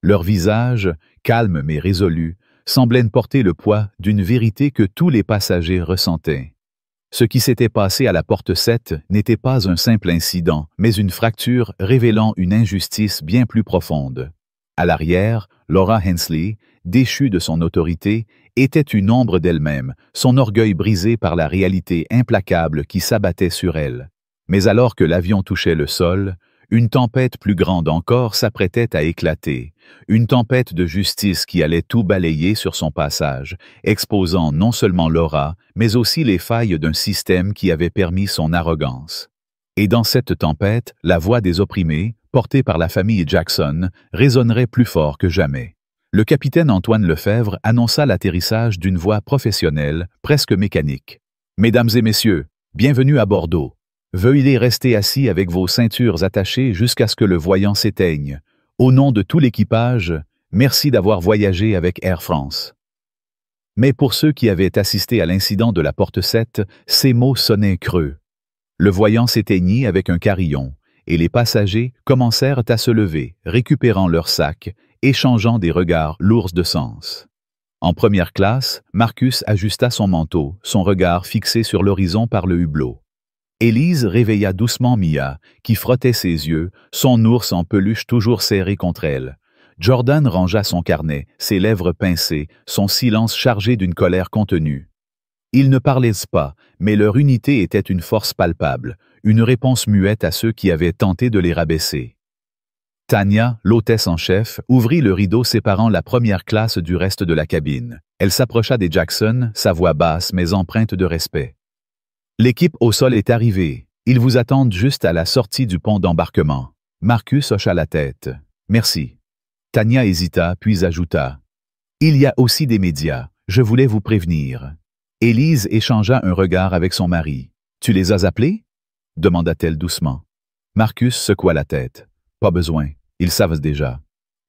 A: Leurs visages, calmes mais résolus, semblaient porter le poids d'une vérité que tous les passagers ressentaient. Ce qui s'était passé à la porte 7 n'était pas un simple incident, mais une fracture révélant une injustice bien plus profonde. À l'arrière, Laura Hensley, déchue de son autorité, était une ombre d'elle-même, son orgueil brisé par la réalité implacable qui s'abattait sur elle. Mais alors que l'avion touchait le sol, une tempête plus grande encore s'apprêtait à éclater, une tempête de justice qui allait tout balayer sur son passage, exposant non seulement Laura, mais aussi les failles d'un système qui avait permis son arrogance. Et dans cette tempête, la voix des opprimés, portée par la famille Jackson, résonnerait plus fort que jamais. Le capitaine Antoine Lefebvre annonça l'atterrissage d'une voix professionnelle, presque mécanique. « Mesdames et messieurs, bienvenue à Bordeaux. Veuillez rester assis avec vos ceintures attachées jusqu'à ce que le voyant s'éteigne. Au nom de tout l'équipage, merci d'avoir voyagé avec Air France. » Mais pour ceux qui avaient assisté à l'incident de la porte 7, ces mots sonnaient creux. Le voyant s'éteignit avec un carillon, et les passagers commencèrent à se lever, récupérant leurs sacs, échangeant des regards lourds de sens. En première classe, Marcus ajusta son manteau, son regard fixé sur l'horizon par le hublot. Élise réveilla doucement Mia, qui frottait ses yeux, son ours en peluche toujours serré contre elle. Jordan rangea son carnet, ses lèvres pincées, son silence chargé d'une colère contenue. Ils ne parlaient pas, mais leur unité était une force palpable, une réponse muette à ceux qui avaient tenté de les rabaisser. Tania, l'hôtesse en chef, ouvrit le rideau séparant la première classe du reste de la cabine. Elle s'approcha des Jackson, sa voix basse mais empreinte de respect. « L'équipe au sol est arrivée. Ils vous attendent juste à la sortie du pont d'embarquement. » Marcus hocha la tête. « Merci. » Tania hésita, puis ajouta. « Il y a aussi des médias. Je voulais vous prévenir. » Élise échangea un regard avec son mari. « Tu les as appelés ?» demanda-t-elle doucement. Marcus secoua la tête. « Pas besoin. Ils savent déjà. »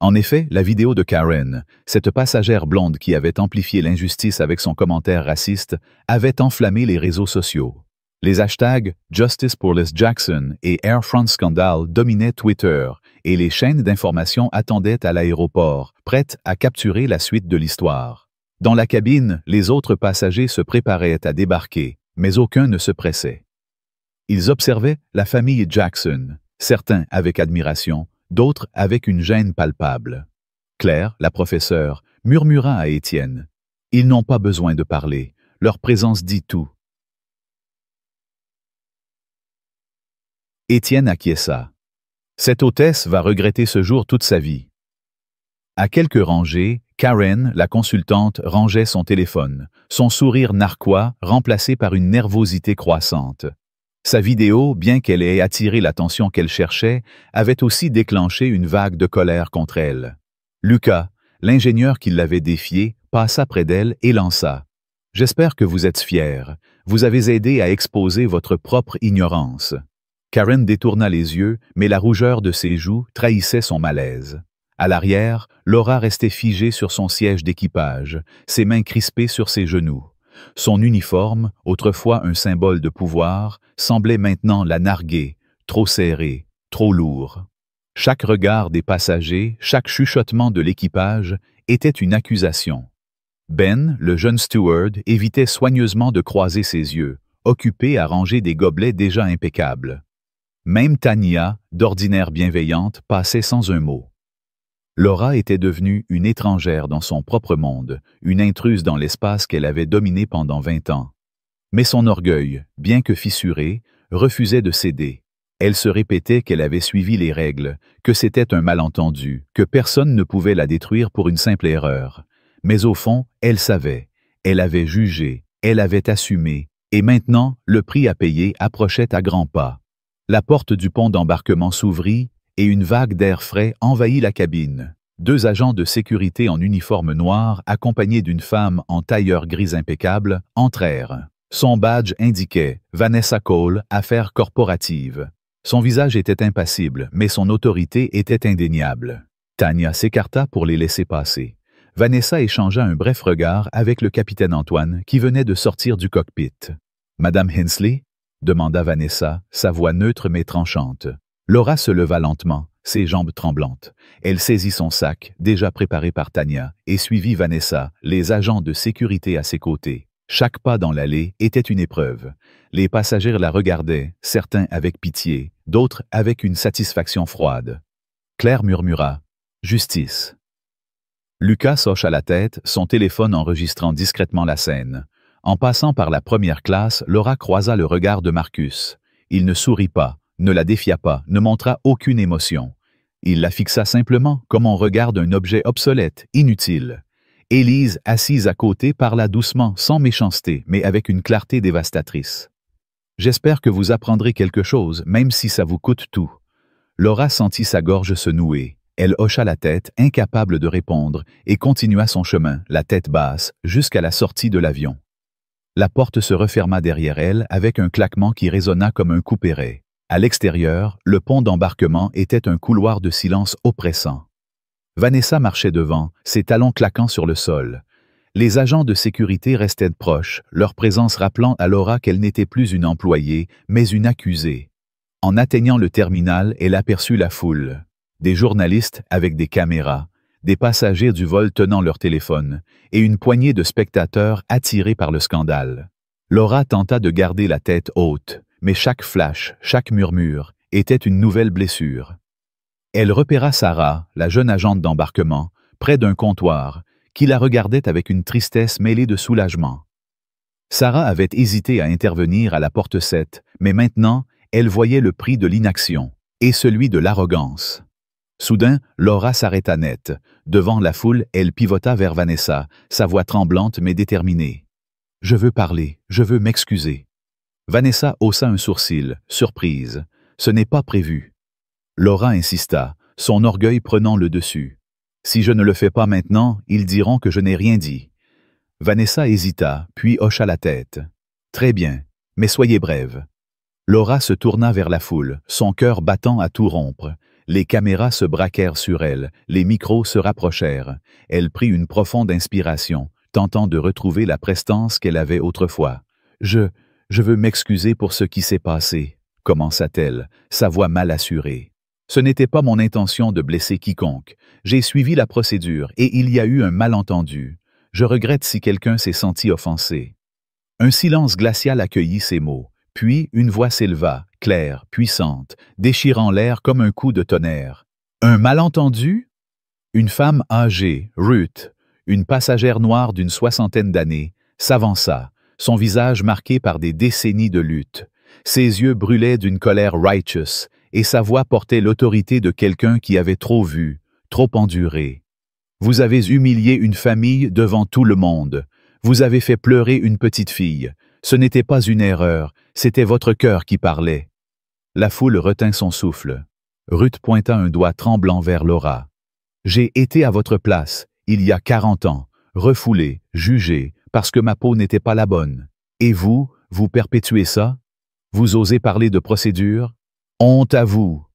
A: En effet, la vidéo de Karen, cette passagère blonde qui avait amplifié l'injustice avec son commentaire raciste, avait enflammé les réseaux sociaux. Les hashtags Justice pour les Jackson et Air France Scandal dominaient Twitter, et les chaînes d'information attendaient à l'aéroport, prêtes à capturer la suite de l'histoire. Dans la cabine, les autres passagers se préparaient à débarquer, mais aucun ne se pressait. Ils observaient la famille Jackson, certains avec admiration, d'autres avec une gêne palpable. Claire, la professeure, murmura à Étienne. « Ils n'ont pas besoin de parler, leur présence dit tout. » Étienne acquiesça. Cette hôtesse va regretter ce jour toute sa vie. À quelques rangées, Karen, la consultante, rangeait son téléphone, son sourire narquois remplacé par une nervosité croissante. Sa vidéo, bien qu'elle ait attiré l'attention qu'elle cherchait, avait aussi déclenché une vague de colère contre elle. Lucas, l'ingénieur qui l'avait défié, passa près d'elle et lança. « J'espère que vous êtes fière. Vous avez aidé à exposer votre propre ignorance. » Karen détourna les yeux, mais la rougeur de ses joues trahissait son malaise. À l'arrière, Laura restait figée sur son siège d'équipage, ses mains crispées sur ses genoux. Son uniforme, autrefois un symbole de pouvoir, semblait maintenant la narguer, trop serré, trop lourd. Chaque regard des passagers, chaque chuchotement de l'équipage était une accusation. Ben, le jeune steward, évitait soigneusement de croiser ses yeux, occupé à ranger des gobelets déjà impeccables. Même Tania, d'ordinaire bienveillante, passait sans un mot. Laura était devenue une étrangère dans son propre monde, une intruse dans l'espace qu'elle avait dominé pendant 20 ans. Mais son orgueil, bien que fissuré, refusait de céder. Elle se répétait qu'elle avait suivi les règles, que c'était un malentendu, que personne ne pouvait la détruire pour une simple erreur. Mais au fond, elle savait, elle avait jugé, elle avait assumé, et maintenant, le prix à payer approchait à grands pas. La porte du pont d'embarquement s'ouvrit, et une vague d'air frais envahit la cabine. 2 agents de sécurité en uniforme noir, accompagnés d'une femme en tailleur gris impeccable, entrèrent. Son badge indiquait « Vanessa Cole, affaires corporatives ». Son visage était impassible, mais son autorité était indéniable. Tania s'écarta pour les laisser passer. Vanessa échangea un bref regard avec le capitaine Antoine, qui venait de sortir du cockpit. « Madame Hensley ?» demanda Vanessa, sa voix neutre mais tranchante. Laura se leva lentement, ses jambes tremblantes. Elle saisit son sac, déjà préparé par Tania, et suivit Vanessa, les agents de sécurité à ses côtés. Chaque pas dans l'allée était une épreuve. Les passagers la regardaient, certains avec pitié, d'autres avec une satisfaction froide. Claire murmura « Justice ». Lucas hocha la tête, son téléphone enregistrant discrètement la scène. En passant par la première classe, Laura croisa le regard de Marcus. Il ne sourit pas, ne la défia pas, ne montra aucune émotion. Il la fixa simplement, comme on regarde un objet obsolète, inutile. Élise, assise à côté, parla doucement, sans méchanceté, mais avec une clarté dévastatrice. « J'espère que vous apprendrez quelque chose, même si ça vous coûte tout. » Laura sentit sa gorge se nouer. Elle hocha la tête, incapable de répondre, et continua son chemin, la tête basse, jusqu'à la sortie de l'avion. La porte se referma derrière elle avec un claquement qui résonna comme un couperet. À l'extérieur, le pont d'embarquement était un couloir de silence oppressant. Vanessa marchait devant, ses talons claquant sur le sol. Les agents de sécurité restaient proches, leur présence rappelant à Laura qu'elle n'était plus une employée, mais une accusée. En atteignant le terminal, elle aperçut la foule. Des journalistes avec des caméras, des passagers du vol tenant leur téléphone, et une poignée de spectateurs attirés par le scandale. Laura tenta de garder la tête haute, mais chaque flash, chaque murmure, était une nouvelle blessure. Elle repéra Sarah, la jeune agente d'embarquement, près d'un comptoir, qui la regardait avec une tristesse mêlée de soulagement. Sarah avait hésité à intervenir à la porte 7, mais maintenant, elle voyait le prix de l'inaction, et celui de l'arrogance. Soudain, Laura s'arrêta net. Devant la foule, elle pivota vers Vanessa, sa voix tremblante mais déterminée. « Je veux parler, je veux m'excuser. » Vanessa haussa un sourcil, surprise. « Ce n'est pas prévu. » Laura insista, son orgueil prenant le dessus. « Si je ne le fais pas maintenant, ils diront que je n'ai rien dit. » Vanessa hésita, puis hocha la tête. « Très bien, mais soyez brève. » Laura se tourna vers la foule, son cœur battant à tout rompre. Les caméras se braquèrent sur elle, les micros se rapprochèrent. Elle prit une profonde inspiration, tentant de retrouver la prestance qu'elle avait autrefois. « Je veux m'excuser pour ce qui s'est passé, » commença-t-elle, sa voix mal assurée. « Ce n'était pas mon intention de blesser quiconque. J'ai suivi la procédure et il y a eu un malentendu. Je regrette si quelqu'un s'est senti offensé. » Un silence glacial accueillit ces mots, puis une voix s'éleva, claire, puissante, déchirant l'air comme un coup de tonnerre. « Un malentendu ?» Une femme âgée, Ruth, une passagère noire d'une 60aine d'années, s'avança, son visage marqué par des décennies de lutte. Ses yeux brûlaient d'une colère righteous, et sa voix portait l'autorité de quelqu'un qui avait trop vu, trop enduré. Vous avez humilié une famille devant tout le monde. Vous avez fait pleurer une petite fille. Ce n'était pas une erreur, c'était votre cœur qui parlait. La foule retint son souffle. Ruth pointa un doigt tremblant vers Laura. J'ai été à votre place, il y a 40 ans, refoulé, jugé, parce que ma peau n'était pas la bonne. Et vous, vous perpétuez ça? Vous osez parler de procédure? Honte à vous!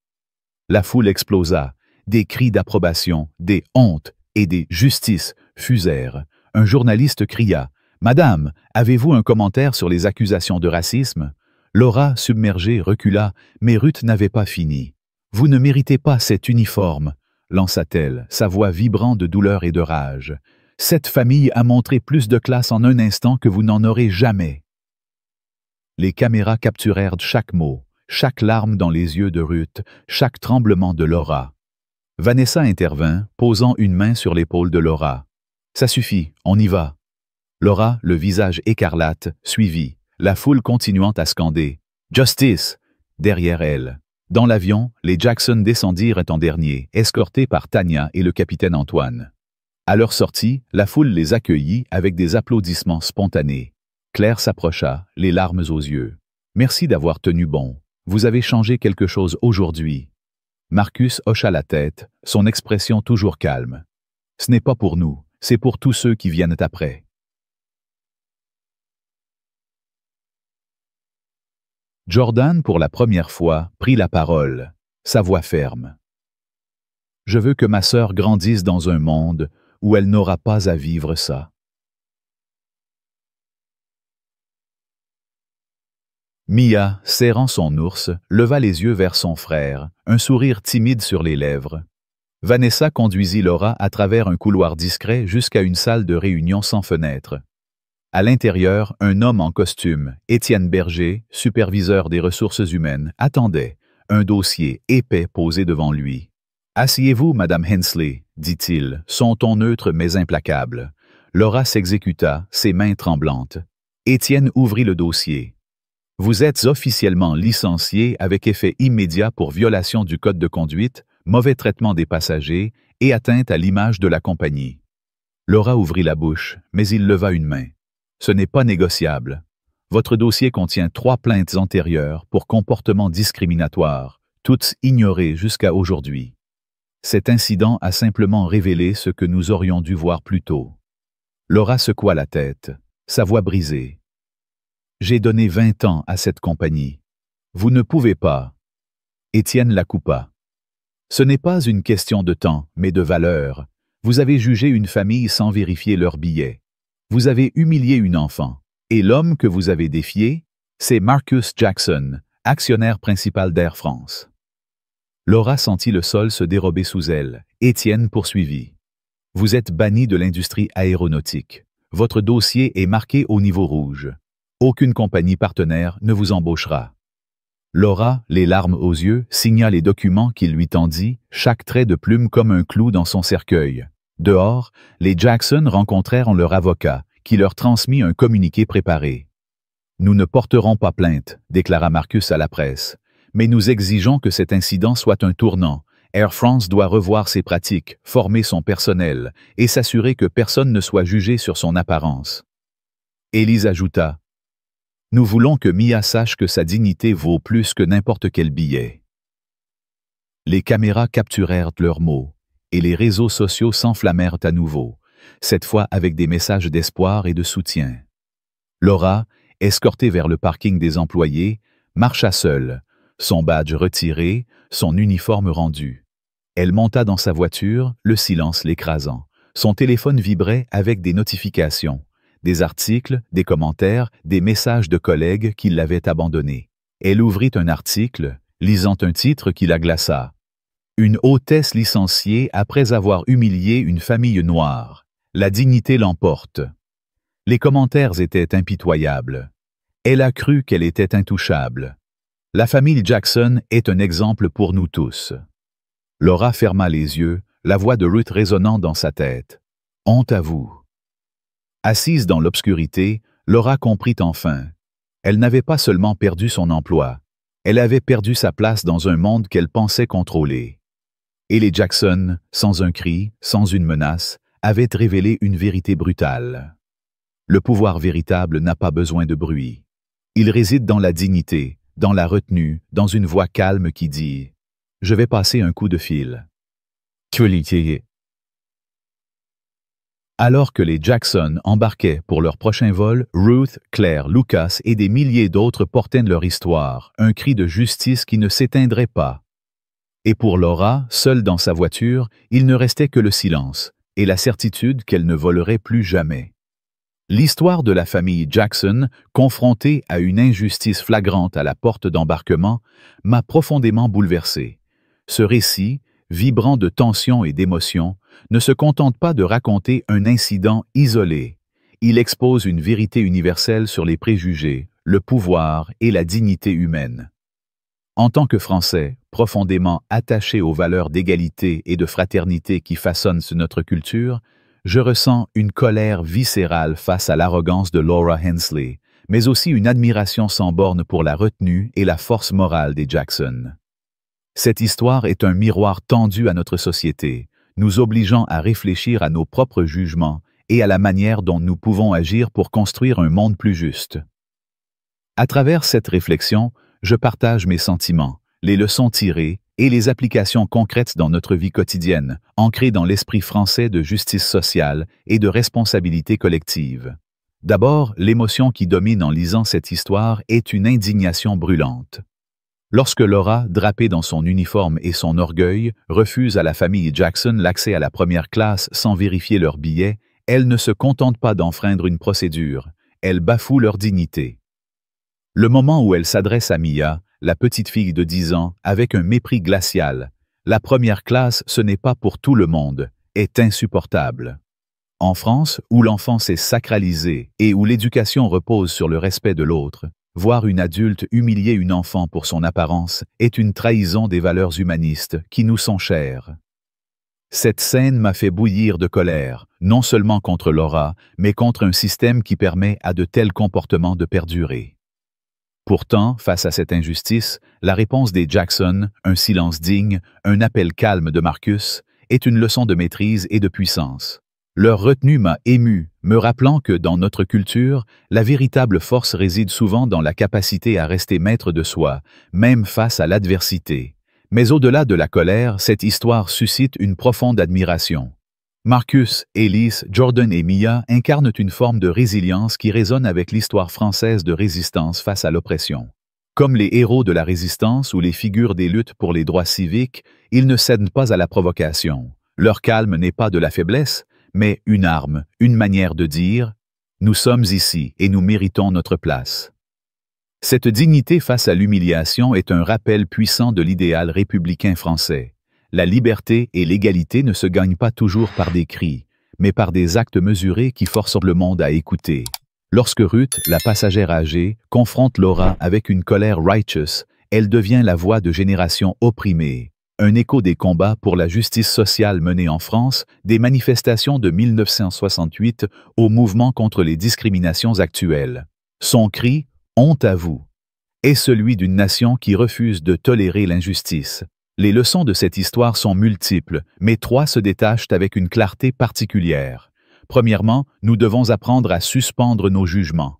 A: La foule explosa. Des cris d'approbation, des hontes et des justices fusèrent. Un journaliste cria « Madame, avez-vous un commentaire sur les accusations de racisme ?» Laura, submergée, recula, mais Ruth n'avait pas fini. « Vous ne méritez pas cet uniforme !» lança-t-elle, sa voix vibrant de douleur et de rage. « Cette famille a montré plus de classe en un instant que vous n'en aurez jamais. » Les caméras capturèrent chaque mot, chaque larme dans les yeux de Ruth, chaque tremblement de Laura. Vanessa intervint, posant une main sur l'épaule de Laura. « Ça suffit, on y va. » Laura, le visage écarlate, suivit, la foule continuant à scander « Justice !» derrière elle. Dans l'avion, les Jackson descendirent en dernier, escortés par Tania et le capitaine Antoine. À leur sortie, la foule les accueillit avec des applaudissements spontanés. Claire s'approcha, les larmes aux yeux. « Merci d'avoir tenu bon. Vous avez changé quelque chose aujourd'hui. » Marcus hocha la tête, son expression toujours calme. « Ce n'est pas pour nous, c'est pour tous ceux qui viennent après. » Jordan, pour la première fois, prit la parole, sa voix ferme. « Je veux que ma sœur grandisse dans un monde où elle n'aura pas à vivre ça. » Mia, serrant son ours, leva les yeux vers son frère, un sourire timide sur les lèvres. Vanessa conduisit Laura à travers un couloir discret jusqu'à une salle de réunion sans fenêtre. À l'intérieur, un homme en costume, Étienne Berger, superviseur des ressources humaines, attendait, un dossier épais posé devant lui. « Asseyez-vous, Madame Hensley, dit-il, son ton neutre mais implacable. Laura s'exécuta, ses mains tremblantes. Étienne ouvrit le dossier. « Vous êtes officiellement licencié avec effet immédiat pour violation du code de conduite, mauvais traitement des passagers et atteinte à l'image de la compagnie. » Laura ouvrit la bouche, mais il leva une main. « Ce n'est pas négociable. Votre dossier contient 3 plaintes antérieures pour comportement discriminatoire, toutes ignorées jusqu'à aujourd'hui. Cet incident a simplement révélé ce que nous aurions dû voir plus tôt. » Laura secoua la tête, sa voix brisée. « J'ai donné 20 ans à cette compagnie. Vous ne pouvez pas. » Étienne la coupa. « Ce n'est pas une question de temps, mais de valeur. Vous avez jugé une famille sans vérifier leur billet. Vous avez humilié une enfant. Et l'homme que vous avez défié, c'est Marcus Jackson, actionnaire principal d'Air France. » Laura sentit le sol se dérober sous elle. Étienne poursuivit. « Vous êtes banni de l'industrie aéronautique. Votre dossier est marqué au niveau rouge. Aucune compagnie partenaire ne vous embauchera. » Laura, les larmes aux yeux, signa les documents qu'il lui tendit, chaque trait de plume comme un clou dans son cercueil. Dehors, les Jackson rencontrèrent leur avocat, qui leur transmit un communiqué préparé. « Nous ne porterons pas plainte, » déclara Marcus à la presse, « mais nous exigeons que cet incident soit un tournant. Air France doit revoir ses pratiques, former son personnel et s'assurer que personne ne soit jugé sur son apparence. » Élise ajouta. « Nous voulons que Mia sache que sa dignité vaut plus que n'importe quel billet. » Les caméras capturèrent leurs mots, et les réseaux sociaux s'enflammèrent à nouveau, cette fois avec des messages d'espoir et de soutien. Laura, escortée vers le parking des employés, marcha seule, son badge retiré, son uniforme rendu. Elle monta dans sa voiture, le silence l'écrasant. Son téléphone vibrait avec des notifications. Des articles, des commentaires, des messages de collègues qui l'avaient abandonnée. Elle ouvrit un article, lisant un titre qui la glaça. « Une hôtesse licenciée après avoir humilié une famille noire. La dignité l'emporte. » Les commentaires étaient impitoyables. Elle a cru qu'elle était intouchable. La famille Jackson est un exemple pour nous tous. Laura ferma les yeux, la voix de Ruth résonnant dans sa tête. « Honte à vous. » Assise dans l'obscurité, Laura comprit enfin. Elle n'avait pas seulement perdu son emploi, elle avait perdu sa place dans un monde qu'elle pensait contrôler. Et les Jackson, sans un cri, sans une menace, avaient révélé une vérité brutale. Le pouvoir véritable n'a pas besoin de bruit. Il réside dans la dignité, dans la retenue, dans une voix calme qui dit « Je vais passer un coup de fil ». Alors que les Jackson embarquaient pour leur prochain vol, Ruth, Claire, Lucas et des milliers d'autres portaient leur histoire, un cri de justice qui ne s'éteindrait pas. Et pour Laura, seule dans sa voiture, il ne restait que le silence et la certitude qu'elle ne volerait plus jamais. L'histoire de la famille Jackson, confrontée à une injustice flagrante à la porte d'embarquement, m'a profondément bouleversé. Ce récit, vibrant de tension et d'émotion, ne se contente pas de raconter un incident isolé. Il expose une vérité universelle sur les préjugés, le pouvoir et la dignité humaine. En tant que Français, profondément attachés aux valeurs d'égalité et de fraternité qui façonnent notre culture, je ressens une colère viscérale face à l'arrogance de Laura Hensley, mais aussi une admiration sans borne pour la retenue et la force morale des Jackson. Cette histoire est un miroir tendu à notre société, nous obligeant à réfléchir à nos propres jugements et à la manière dont nous pouvons agir pour construire un monde plus juste. À travers cette réflexion, je partage mes sentiments, les leçons tirées et les applications concrètes dans notre vie quotidienne, ancrées dans l'esprit français de justice sociale et de responsabilité collective. D'abord, l'émotion qui domine en lisant cette histoire est une indignation brûlante. Lorsque Laura, drapée dans son uniforme et son orgueil, refuse à la famille Jackson l'accès à la première classe sans vérifier leur billet, elle ne se contente pas d'enfreindre une procédure, elle bafoue leur dignité. Le moment où elle s'adresse à Mia, la petite fille de 10 ans, avec un mépris glacial, « La première classe, ce n'est pas pour tout le monde », est insupportable. En France, où l'enfance est sacralisée et où l'éducation repose sur le respect de l'autre, voir une adulte humilier une enfant pour son apparence est une trahison des valeurs humanistes qui nous sont chères. Cette scène m'a fait bouillir de colère, non seulement contre Laura, mais contre un système qui permet à de tels comportements de perdurer. Pourtant, face à cette injustice, la réponse des Jackson, un silence digne, un appel calme de Marcus, est une leçon de maîtrise et de puissance. Leur retenue m'a ému, me rappelant que dans notre culture, la véritable force réside souvent dans la capacité à rester maître de soi, même face à l'adversité. Mais au-delà de la colère, cette histoire suscite une profonde admiration. Marcus, Elise, Jordan et Mia incarnent une forme de résilience qui résonne avec l'histoire française de résistance face à l'oppression. Comme les héros de la résistance ou les figures des luttes pour les droits civiques, ils ne cèdent pas à la provocation. Leur calme n'est pas de la faiblesse, mais une arme, une manière de dire « Nous sommes ici et nous méritons notre place ». Cette dignité face à l'humiliation est un rappel puissant de l'idéal républicain français. La liberté et l'égalité ne se gagnent pas toujours par des cris, mais par des actes mesurés qui forcent le monde à écouter. Lorsque Ruth, la passagère âgée, confronte Laura avec une colère righteous, elle devient la voix de générations opprimées, un écho des combats pour la justice sociale menés en France, des manifestations de 1968 au mouvement contre les discriminations actuelles. Son cri « Honte à vous » est celui d'une nation qui refuse de tolérer l'injustice. Les leçons de cette histoire sont multiples, mais 3 se détachent avec une clarté particulière. Premièrement, nous devons apprendre à suspendre nos jugements.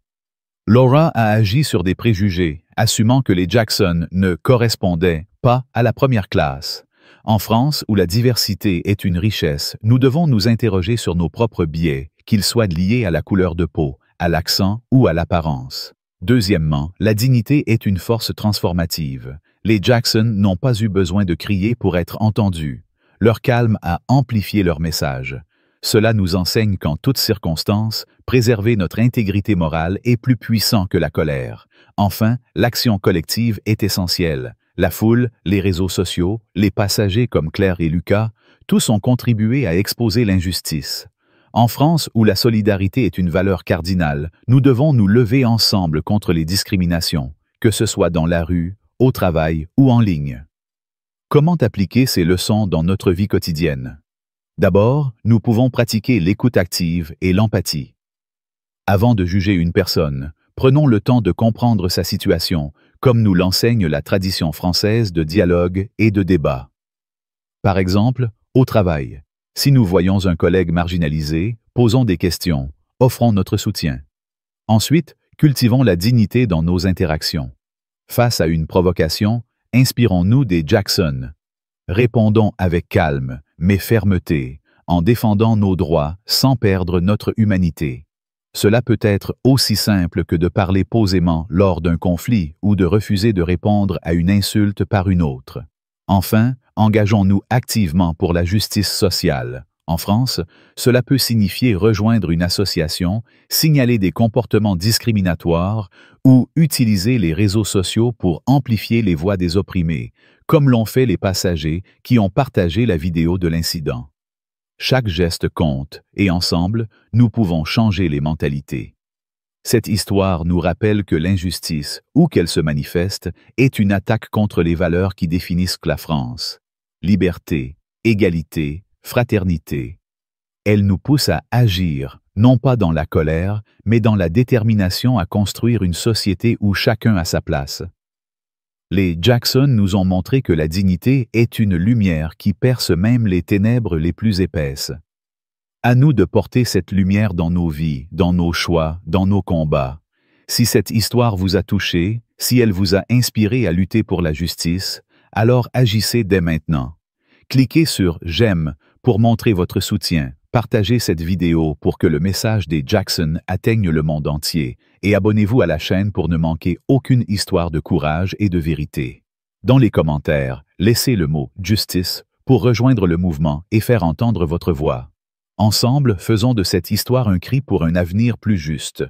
A: Laura a agi sur des préjugés, assumant que les Jackson ne correspondaient pas à la première classe. En France, où la diversité est une richesse, nous devons nous interroger sur nos propres biais, qu'ils soient liés à la couleur de peau, à l'accent ou à l'apparence. Deuxièmement, la dignité est une force transformative. Les Jackson n'ont pas eu besoin de crier pour être entendus. Leur calme a amplifié leur message. Cela nous enseigne qu'en toutes circonstances, préserver notre intégrité morale est plus puissant que la colère. Enfin, l'action collective est essentielle. La foule, les réseaux sociaux, les passagers comme Claire et Lucas, tous ont contribué à exposer l'injustice. En France, où la solidarité est une valeur cardinale, nous devons nous lever ensemble contre les discriminations, que ce soit dans la rue, au travail ou en ligne. Comment appliquer ces leçons dans notre vie quotidienne? D'abord, nous pouvons pratiquer l'écoute active et l'empathie. Avant de juger une personne, prenons le temps de comprendre sa situation, comme nous l'enseigne la tradition française de dialogue et de débat. Par exemple, au travail. Si nous voyons un collègue marginalisé, posons des questions, offrons notre soutien. Ensuite, cultivons la dignité dans nos interactions. Face à une provocation, inspirons-nous des Jackson. Répondons avec calme, mais fermeté, en défendant nos droits sans perdre notre humanité. Cela peut être aussi simple que de parler posément lors d'un conflit ou de refuser de répondre à une insulte par une autre. Enfin, engageons-nous activement pour la justice sociale. En France, cela peut signifier rejoindre une association, signaler des comportements discriminatoires ou utiliser les réseaux sociaux pour amplifier les voix des opprimés, comme l'ont fait les passagers qui ont partagé la vidéo de l'incident. Chaque geste compte, et ensemble, nous pouvons changer les mentalités. Cette histoire nous rappelle que l'injustice, où qu'elle se manifeste, est une attaque contre les valeurs qui définissent la France. Liberté, égalité, fraternité. Elle nous pousse à agir, non pas dans la colère, mais dans la détermination à construire une société où chacun a sa place. Les Jackson nous ont montré que la dignité est une lumière qui perce même les ténèbres les plus épaisses. À nous de porter cette lumière dans nos vies, dans nos choix, dans nos combats. Si cette histoire vous a touché, si elle vous a inspiré à lutter pour la justice, alors agissez dès maintenant. Cliquez sur « J'aime » pour montrer votre soutien. Partagez cette vidéo pour que le message des Jackson atteigne le monde entier et abonnez-vous à la chaîne pour ne manquer aucune histoire de courage et de vérité. Dans les commentaires, laissez le mot « justice » pour rejoindre le mouvement et faire entendre votre voix. Ensemble, faisons de cette histoire un cri pour un avenir plus juste.